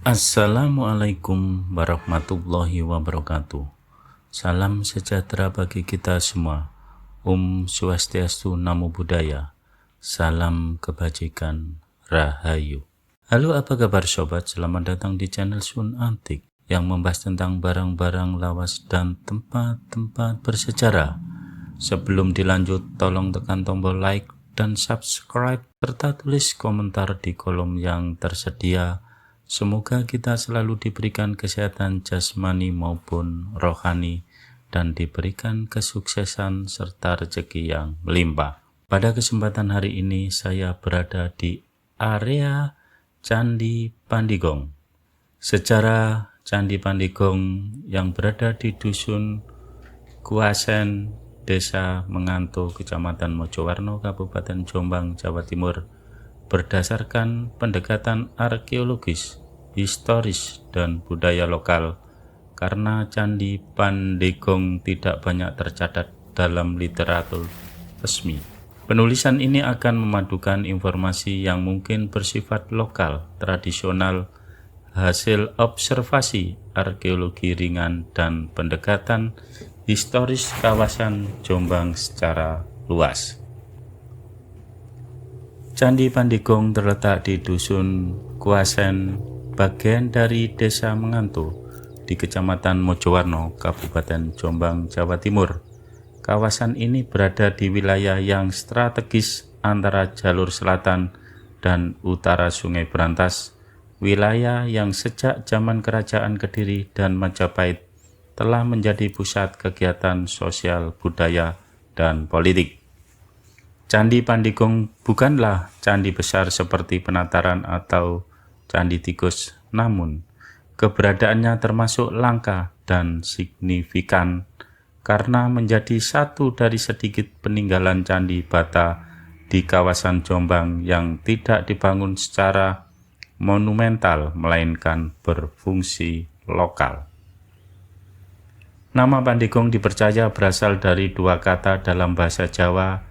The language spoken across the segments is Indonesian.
Assalamualaikum warahmatullahi wabarakatuh. Salam sejahtera bagi kita semua. Om Swastiastu, Namo Buddhaya. Salam kebajikan, Rahayu. Halo, apa kabar sobat? Selamat datang di channel Sun Antik yang membahas tentang barang-barang lawas dan tempat-tempat bersejarah. Sebelum dilanjut, tolong tekan tombol like dan subscribe serta tulis komentar di kolom yang tersedia. Semoga kita selalu diberikan kesehatan jasmani maupun rohani dan diberikan kesuksesan serta rezeki yang melimpah. Pada kesempatan hari ini saya berada di area Candi Pandigong. Sejarah Candi Pandigong yang berada di Dusun Kuasen, Desa Menganto, Kecamatan Mojowarno, Kabupaten Jombang, Jawa Timur, berdasarkan pendekatan arkeologis, historis, dan budaya lokal, karena Candi Pandigong tidak banyak tercatat dalam literatur resmi. Penulisan ini akan memadukan informasi yang mungkin bersifat lokal, tradisional, hasil observasi arkeologi ringan, dan pendekatan historis kawasan Jombang secara luas. Candi Pandigong terletak di Dusun Kuasen, bagian dari Desa Menganto, di Kecamatan Mojowarno, Kabupaten Jombang, Jawa Timur. Kawasan ini berada di wilayah yang strategis antara jalur selatan dan utara Sungai Brantas, wilayah yang sejak zaman Kerajaan Kediri dan Majapahit telah menjadi pusat kegiatan sosial, budaya, dan politik. Candi Pandigong bukanlah candi besar seperti Penataran atau Candi Tikus, namun keberadaannya termasuk langka dan signifikan karena menjadi satu dari sedikit peninggalan candi bata di kawasan Jombang yang tidak dibangun secara monumental melainkan berfungsi lokal. Nama Pandigong dipercaya berasal dari dua kata dalam bahasa Jawa.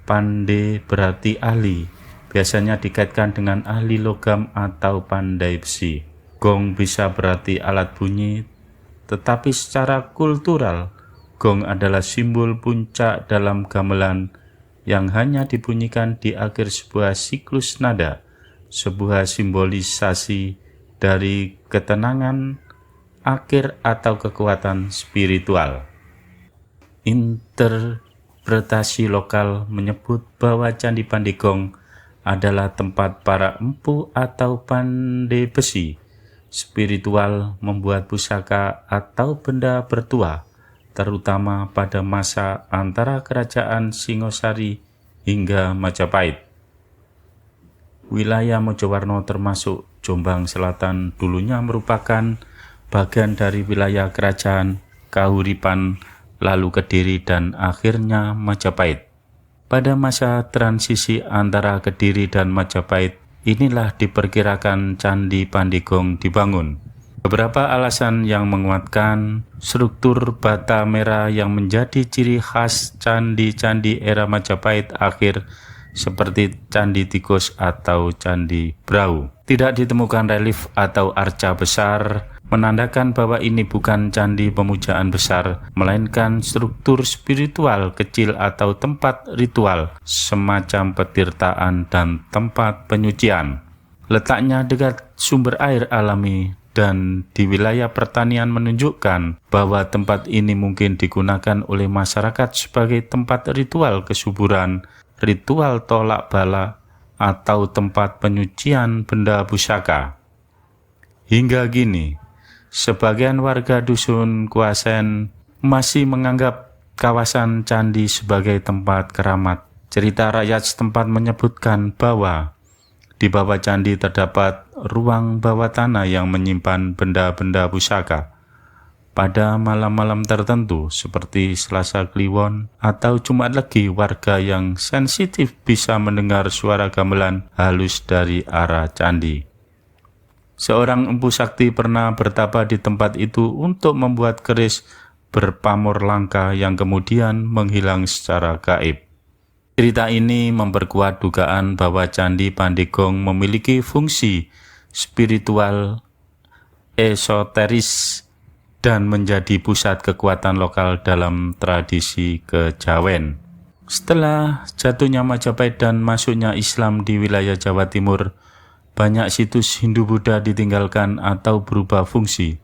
Pande berarti ahli, biasanya dikaitkan dengan ahli logam atau pandai besi. Gong bisa berarti alat bunyi, tetapi secara kultural, gong adalah simbol puncak dalam gamelan yang hanya dibunyikan di akhir sebuah siklus nada, sebuah simbolisasi dari ketenangan akhir atau kekuatan spiritual. Interpretasi lokal menyebut bahwa Candi Pandigong adalah tempat para empu atau pandai besi spiritual membuat pusaka atau benda bertuah, terutama pada masa antara Kerajaan Singosari hingga Majapahit. Wilayah Mojowarno termasuk Jombang Selatan dulunya merupakan bagian dari wilayah Kerajaan Kahuripan, lalu Kediri, dan akhirnya Majapahit. Pada masa transisi antara Kediri dan Majapahit, inilah diperkirakan Candi Pandigong dibangun. Beberapa alasan yang menguatkan struktur bata merah yang menjadi ciri khas candi-candi era Majapahit akhir seperti Candi Tikus atau Candi Brau. Tidak ditemukan relief atau arca besar, menandakan bahwa ini bukan candi pemujaan besar, melainkan struktur spiritual kecil atau tempat ritual, semacam petirtaan dan tempat penyucian. Letaknya dekat sumber air alami dan di wilayah pertanian menunjukkan bahwa tempat ini mungkin digunakan oleh masyarakat sebagai tempat ritual kesuburan, ritual tolak bala, atau tempat penyucian benda pusaka. Hingga kini, sebagian warga Dusun Kuasen masih menganggap kawasan candi sebagai tempat keramat. Cerita rakyat setempat menyebutkan bahwa di bawah candi terdapat ruang bawah tanah yang menyimpan benda-benda pusaka. Pada malam-malam tertentu seperti Selasa Kliwon atau Jumat Legi, warga yang sensitif bisa mendengar suara gamelan halus dari arah candi. Seorang empu sakti pernah bertapa di tempat itu untuk membuat keris berpamor langka yang kemudian menghilang secara gaib. Cerita ini memperkuat dugaan bahwa Candi Pandigong memiliki fungsi spiritual esoteris dan menjadi pusat kekuatan lokal dalam tradisi kejawen. Setelah jatuhnya Majapahit dan masuknya Islam di wilayah Jawa Timur, banyak situs Hindu-Buddha ditinggalkan atau berubah fungsi.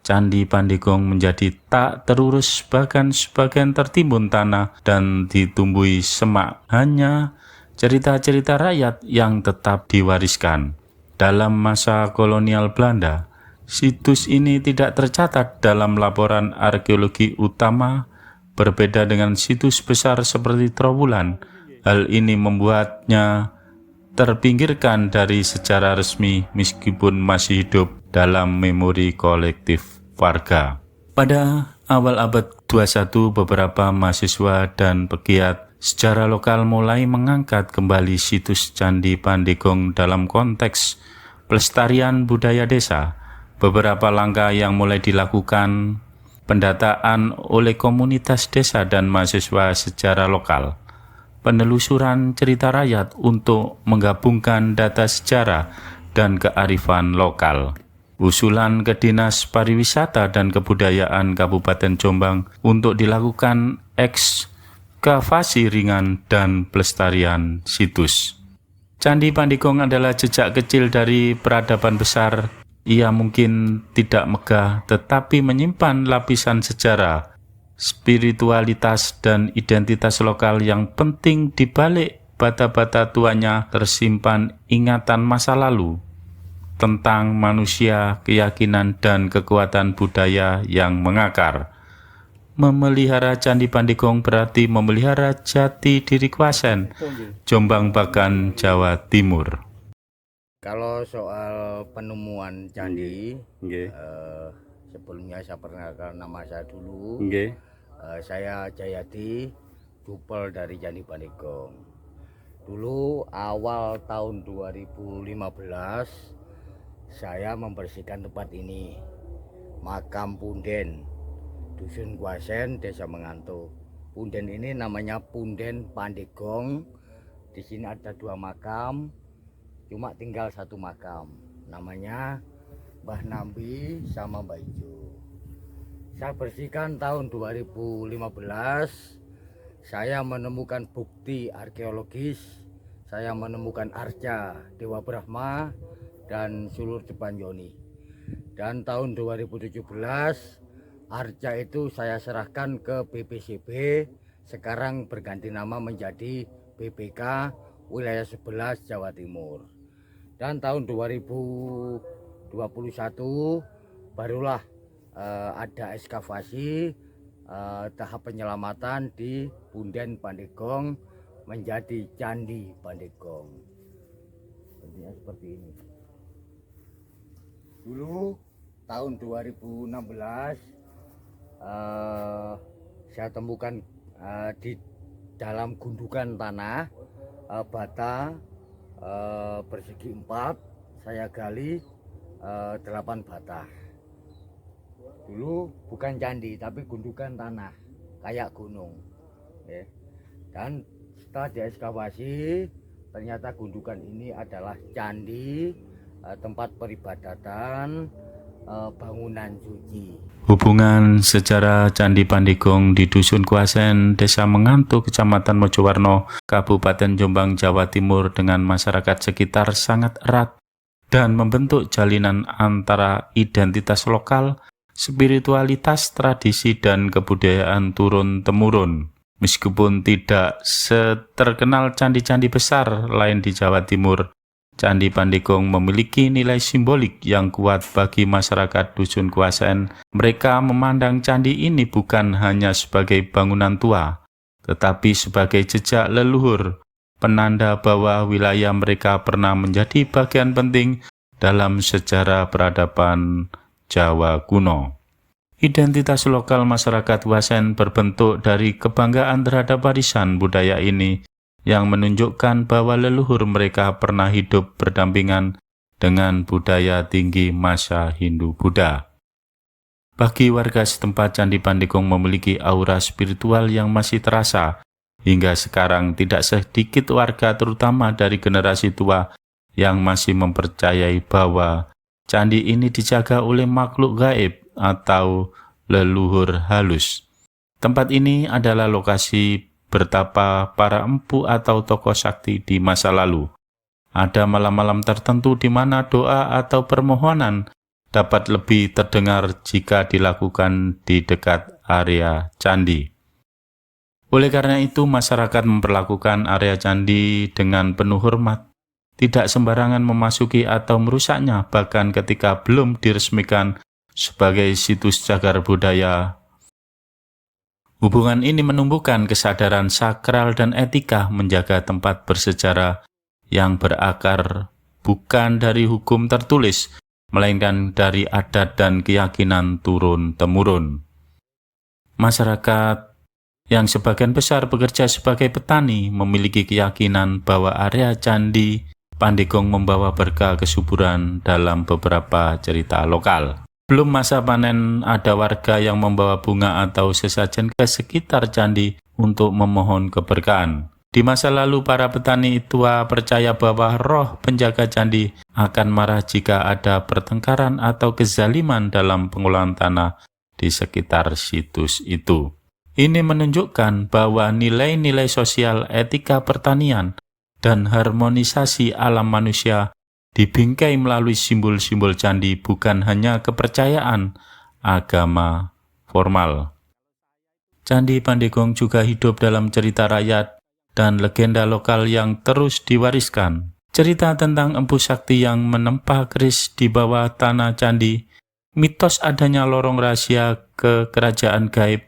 Candi Pandegong menjadi tak terurus, bahkan sebagian tertimbun tanah dan ditumbuhi semak. Hanya cerita-cerita rakyat yang tetap diwariskan. Dalam masa kolonial Belanda, situs ini tidak tercatat dalam laporan arkeologi utama, berbeda dengan situs besar seperti Trowulan. Hal ini membuatnya terpinggirkan dari sejarah resmi meskipun masih hidup dalam memori kolektif warga. Pada awal abad 21, beberapa mahasiswa dan pegiat sejarah lokal mulai mengangkat kembali situs Candi Pandegong dalam konteks pelestarian budaya desa. Beberapa langkah yang mulai dilakukan: pendataan oleh komunitas desa dan mahasiswa sejarah lokal, penelusuran cerita rakyat untuk menggabungkan data sejarah dan kearifan lokal, usulan ke Dinas Pariwisata dan Kebudayaan Kabupaten Jombang untuk dilakukan ekskavasi ringan dan pelestarian situs. Candi Pandegong adalah jejak kecil dari peradaban besar. Ia mungkin tidak megah, tetapi menyimpan lapisan sejarah, spiritualitas, dan identitas lokal yang penting. Di balik bata-bata tuanya tersimpan ingatan masa lalu tentang manusia, keyakinan, dan kekuatan budaya yang mengakar. Memelihara Candi Pandegong berarti memelihara jati diri Kwasen, Jombang Bagan, Jawa Timur. Kalau soal penemuan candi, sebelumnya saya perkenalkan nama saya dulu. Saya Jayadi, Dupel dari Candi Pandegong. Dulu awal tahun 2015 saya membersihkan tempat ini, makam Punden, Dusun Kwasen, Desa Mengantuk. Punden ini namanya Punden Pandegong. Di sini ada 2 makam, cuma tinggal 1 makam, namanya Mbah Nambi sama Mbah Ijo. Saya bersihkan tahun 2015. Saya menemukan bukti arkeologis. Saya menemukan arca Dewa Brahma dan sulur depan Yoni. Dan tahun 2017 arca itu saya serahkan ke BPCB, sekarang berganti nama menjadi BPK wilayah 11 Jawa Timur. Dan tahun 2021 barulah ada ekskavasi tahap penyelamatan di Punden Pandegong menjadi Candi Pandegong. Bentuknya seperti ini. Dulu tahun 2016 saya temukan di dalam gundukan tanah bata persegi 4, saya gali 8 bata. Dulu bukan candi tapi gundukan tanah kayak gunung, dan setelah diekskavasi ternyata gundukan ini adalah candi, tempat peribadatan, bangunan suci. Hubungan sejarah Candi Pandegong di Dusun Kwasen, Desa Mengantuk, Kecamatan Mojowarno, Kabupaten Jombang, Jawa Timur dengan masyarakat sekitar sangat erat dan membentuk jalinan antara identitas lokal, spiritualitas, tradisi, dan kebudayaan turun-temurun. Meskipun tidak seterkenal candi-candi besar lain di Jawa Timur, Candi Pandegong memiliki nilai simbolik yang kuat bagi masyarakat Dusun Kwasen. Mereka memandang candi ini bukan hanya sebagai bangunan tua, tetapi sebagai jejak leluhur, penanda bahwa wilayah mereka pernah menjadi bagian penting dalam sejarah peradaban Jawa kuno. Identitas lokal masyarakat Kwasen berbentuk dari kebanggaan terhadap warisan budaya ini, yang menunjukkan bahwa leluhur mereka pernah hidup berdampingan dengan budaya tinggi masa Hindu-Buddha. Bagi warga setempat, Candi Pandegong memiliki aura spiritual yang masih terasa. Hingga sekarang tidak sedikit warga, terutama dari generasi tua, yang masih mempercayai bahwa Candi ini dijaga oleh makhluk gaib atau leluhur halus. Tempat ini adalah lokasi bertapa para empu atau tokoh sakti di masa lalu. Ada malam-malam tertentu di mana doa atau permohonan dapat lebih terdengar jika dilakukan di dekat area candi. Oleh karena itu, masyarakat memperlakukan area candi dengan penuh hormat, tidak sembarangan memasuki atau merusaknya, bahkan ketika belum diresmikan sebagai situs cagar budaya. Hubungan ini menumbuhkan kesadaran sakral dan etika menjaga tempat bersejarah yang berakar bukan dari hukum tertulis, melainkan dari adat dan keyakinan turun-temurun. Masyarakat yang sebagian besar bekerja sebagai petani memiliki keyakinan bahwa area Candi Pandegong membawa berkah kesuburan dalam beberapa cerita lokal. Belum masa panen, ada warga yang membawa bunga atau sesajen ke sekitar candi untuk memohon keberkahan. Di masa lalu, para petani tua percaya bahwa roh penjaga candi akan marah jika ada pertengkaran atau kezaliman dalam pengolahan tanah di sekitar situs itu. Ini menunjukkan bahwa nilai-nilai sosial, etika pertanian, dan harmonisasi alam manusia dibingkai melalui simbol-simbol candi, bukan hanya kepercayaan agama formal. Candi Pandegong juga hidup dalam cerita rakyat dan legenda lokal yang terus diwariskan. Cerita tentang empu sakti yang menempa keris di bawah tanah candi, mitos adanya lorong rahasia ke kerajaan gaib,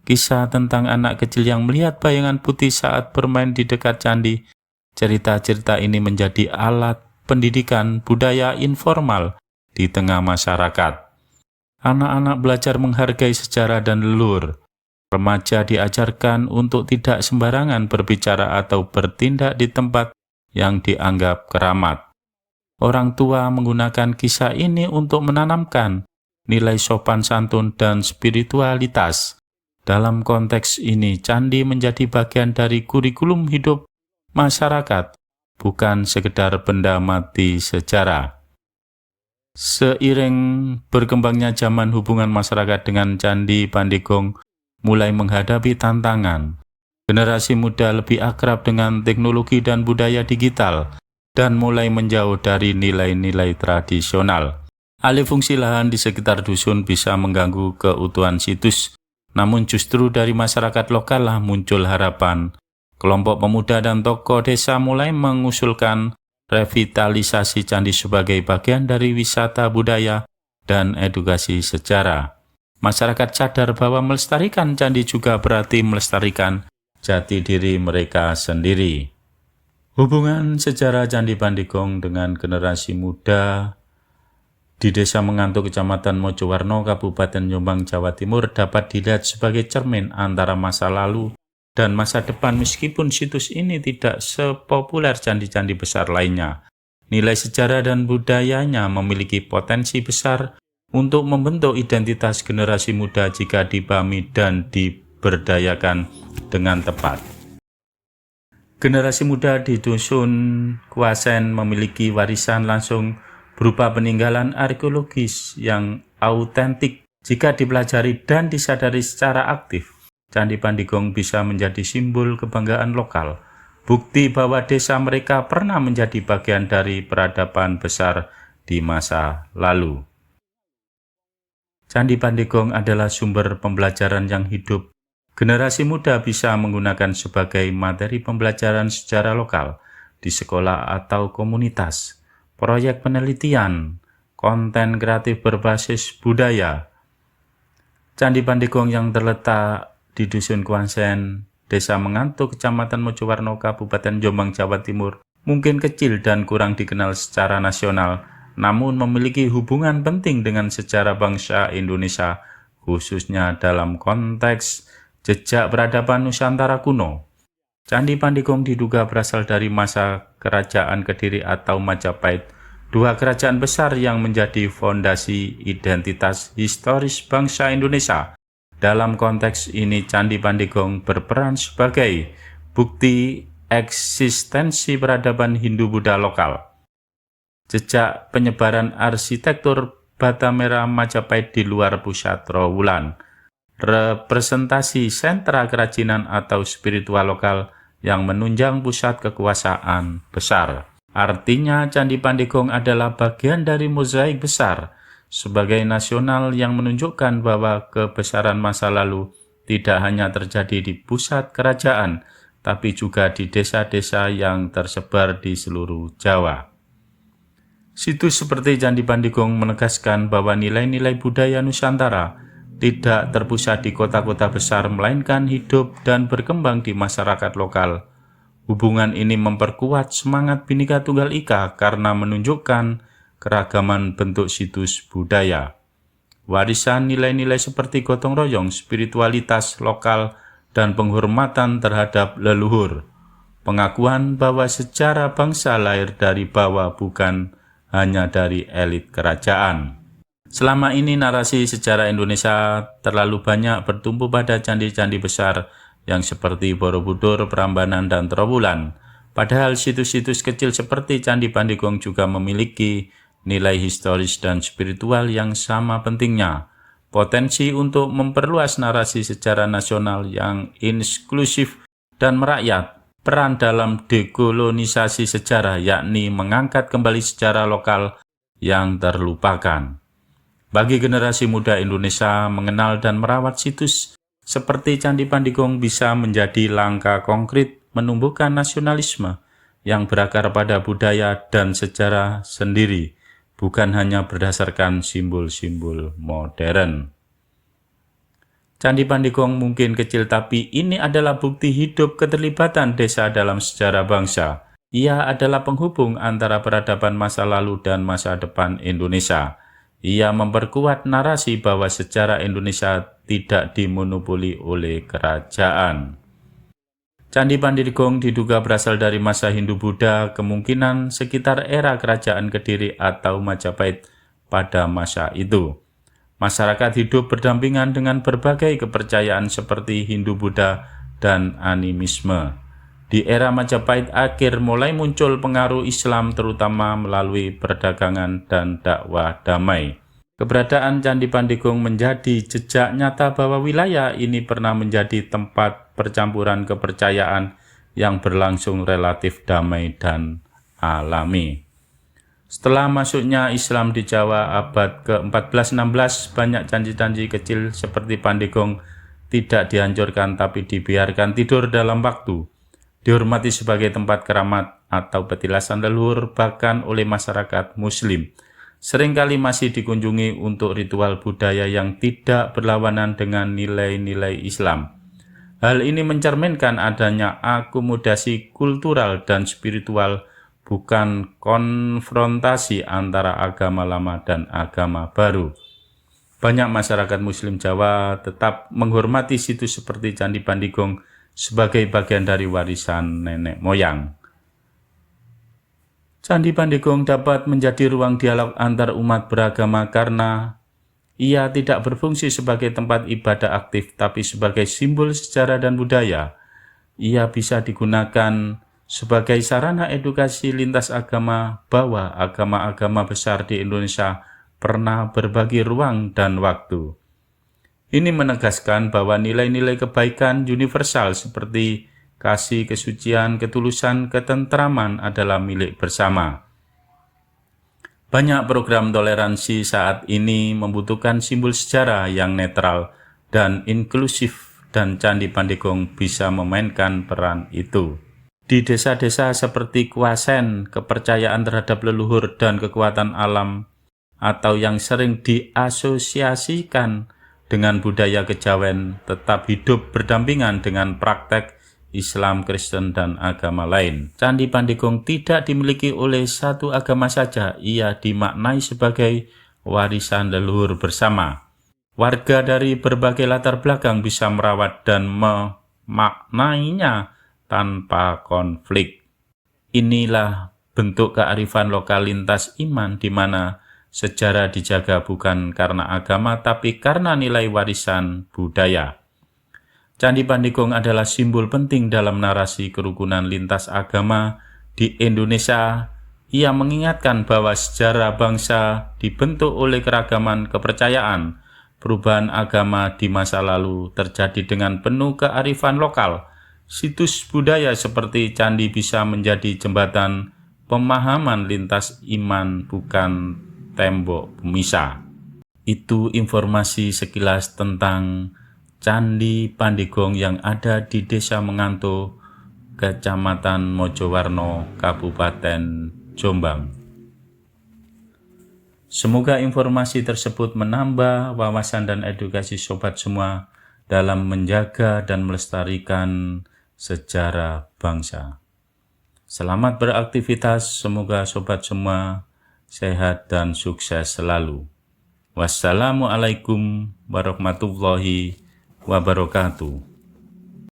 kisah tentang anak kecil yang melihat bayangan putih saat bermain di dekat candi. Cerita-cerita ini menjadi alat pendidikan budaya informal di tengah masyarakat. Anak-anak belajar menghargai sejarah dan leluhur. Remaja diajarkan untuk tidak sembarangan berbicara atau bertindak di tempat yang dianggap keramat. Orang tua menggunakan kisah ini untuk menanamkan nilai sopan santun dan spiritualitas. Dalam konteks ini, candi menjadi bagian dari kurikulum hidup masyarakat, bukan sekedar benda mati sejarah. Seiring berkembangnya zaman, hubungan masyarakat dengan Candi Pandegong mulai menghadapi tantangan. Generasi muda lebih akrab dengan teknologi dan budaya digital dan mulai menjauh dari nilai-nilai tradisional. Alih fungsi lahan di sekitar dusun bisa mengganggu keutuhan situs, namun justru dari masyarakat lokal lah muncul harapan. Kelompok pemuda dan tokoh desa mulai mengusulkan revitalisasi candi sebagai bagian dari wisata budaya dan edukasi sejarah. Masyarakat sadar bahwa melestarikan candi juga berarti melestarikan jati diri mereka sendiri. Hubungan sejarah Candi Pandegong dengan generasi muda di Desa Mengantuk, Kecamatan Mojowarno, Kabupaten Jombang, Jawa Timur dapat dilihat sebagai cermin antara masa lalu dan masa depan. Meskipun situs ini tidak sepopuler candi-candi besar lainnya, nilai sejarah dan budayanya memiliki potensi besar untuk membentuk identitas generasi muda jika dipahami dan diberdayakan dengan tepat. Generasi muda di Dusun Kuasen memiliki warisan langsung berupa peninggalan arkeologis yang autentik. Jika dipelajari dan disadari secara aktif, Candi Pandegong bisa menjadi simbol kebanggaan lokal, bukti bahwa desa mereka pernah menjadi bagian dari peradaban besar di masa lalu. Candi Pandegong adalah sumber pembelajaran yang hidup. Generasi muda bisa menggunakan sebagai materi pembelajaran sejarah lokal di sekolah atau komunitas, proyek penelitian, konten kreatif berbasis budaya. Candi Pandegong yang terletak di Dusun Kuasen, Desa Mengantuk, Kecamatan Mojowarno, Kabupaten Jombang, Jawa Timur, mungkin kecil dan kurang dikenal secara nasional, namun memiliki hubungan penting dengan sejarah bangsa Indonesia, khususnya dalam konteks jejak peradaban Nusantara kuno. Candi Pandegong diduga berasal dari masa Kerajaan Kediri atau Majapahit, dua kerajaan besar yang menjadi fondasi identitas historis bangsa Indonesia. Dalam konteks ini, Candi Pandegong berperan sebagai bukti eksistensi peradaban Hindu-Buddha lokal. jejak penyebaran arsitektur bata merah Majapahit di luar pusat Trowulan, representasi sentra kerajinan atau spiritual lokal yang menunjang pusat kekuasaan besar. Artinya Candi Pandegong adalah bagian dari mozaik besar sebagai nasional yang menunjukkan bahwa kebesaran masa lalu tidak hanya terjadi di pusat kerajaan, tapi juga di desa-desa yang tersebar di seluruh Jawa. Situs seperti Candi Pandegong menegaskan bahwa nilai-nilai budaya Nusantara tidak terpusat di kota-kota besar, melainkan hidup dan berkembang di masyarakat lokal. Hubungan ini memperkuat semangat Bhinneka Tunggal Ika karena menunjukkan keragaman bentuk situs budaya. Warisan nilai-nilai seperti gotong royong, spiritualitas lokal, dan penghormatan terhadap leluhur. Pengakuan bahwa sejarah bangsa lahir dari bawah, bukan hanya dari elit kerajaan. Selama ini narasi sejarah Indonesia terlalu banyak bertumpu pada candi-candi besar yang seperti Borobudur, Prambanan, dan Trowulan. Padahal situs-situs kecil seperti Candi Pandegong juga memiliki nilai historis dan spiritual yang sama pentingnya. Potensi untuk memperluas narasi sejarah nasional yang inklusif dan merakyat. Peran dalam dekolonisasi sejarah, yakni mengangkat kembali sejarah lokal yang terlupakan. Bagi generasi muda Indonesia, mengenal dan merawat situs seperti Candi Pandegong bisa menjadi langkah konkret menumbuhkan nasionalisme yang berakar pada budaya dan sejarah sendiri, bukan hanya berdasarkan simbol-simbol modern. Candi Pandegong mungkin kecil, tapi ini adalah bukti hidup keterlibatan desa dalam sejarah bangsa. Ia adalah penghubung antara peradaban masa lalu dan masa depan Indonesia. Ia memperkuat narasi bahwa sejarah Indonesia tidak dimonopoli oleh kerajaan. Candi Pandegong diduga berasal dari masa Hindu-Buddha, kemungkinan sekitar era kerajaan Kediri atau Majapahit pada masa itu. Masyarakat hidup berdampingan dengan berbagai kepercayaan seperti Hindu-Buddha dan animisme. Di era Majapahit akhir mulai muncul pengaruh Islam terutama melalui perdagangan dan dakwah damai. Keberadaan Candi Pandegong menjadi jejak nyata bahwa wilayah ini pernah menjadi tempat percampuran kepercayaan yang berlangsung relatif damai dan alami. Setelah masuknya Islam di Jawa abad ke-14-16, banyak candi-candi kecil seperti Pandegong tidak dihancurkan tapi dibiarkan tidur dalam waktu. Dihormati sebagai tempat keramat atau petilasan leluhur bahkan oleh masyarakat Muslim. Seringkali masih dikunjungi untuk ritual budaya yang tidak berlawanan dengan nilai-nilai Islam. Hal ini mencerminkan adanya akomodasi kultural dan spiritual, bukan konfrontasi antara agama lama dan agama baru. Banyak masyarakat Muslim Jawa tetap menghormati situs seperti Candi Pandegong sebagai bagian dari warisan nenek moyang. Candi Pandegong dapat menjadi ruang dialog antar umat beragama karena ia tidak berfungsi sebagai tempat ibadah aktif, tapi sebagai simbol sejarah dan budaya. Ia bisa digunakan sebagai sarana edukasi lintas agama bahwa agama-agama besar di Indonesia pernah berbagi ruang dan waktu. Ini menegaskan bahwa nilai-nilai kebaikan universal seperti kasih, kesucian, ketulusan, ketentraman adalah milik bersama. Banyak program toleransi saat ini membutuhkan simbol sejarah yang netral dan inklusif, dan Candi Pandegong bisa memainkan peran itu. Di desa-desa seperti Kuasen, kepercayaan terhadap leluhur dan kekuatan alam atau yang sering diasosiasikan dengan budaya kejawen tetap hidup berdampingan dengan praktek Islam, Kristen, dan agama lain. Candi Pandegong tidak dimiliki oleh satu agama saja, ia dimaknai sebagai warisan leluhur bersama. Warga dari berbagai latar belakang bisa merawat dan memaknainya tanpa konflik. Inilah bentuk kearifan lokal lintas iman di mana sejarah dijaga bukan karena agama, tapi karena nilai warisan budaya. Candi Pandegong adalah simbol penting dalam narasi kerukunan lintas agama di Indonesia Ia mengingatkan bahwa sejarah bangsa dibentuk oleh keragaman kepercayaan. Perubahan agama di masa lalu terjadi dengan penuh kearifan lokal. Situs budaya seperti candi bisa menjadi jembatan pemahaman lintas iman, bukan tembok pemisah. Itu informasi sekilas tentang Candi Pandigong yang ada di Desa Menganto, Kecamatan Mojowarno, Kabupaten Jombang. Semoga informasi tersebut menambah wawasan dan edukasi sobat semua dalam menjaga dan melestarikan sejarah bangsa. Selamat beraktivitas, semoga sobat semua sehat dan sukses selalu. Wassalamualaikum warahmatullahi wabarakatuh.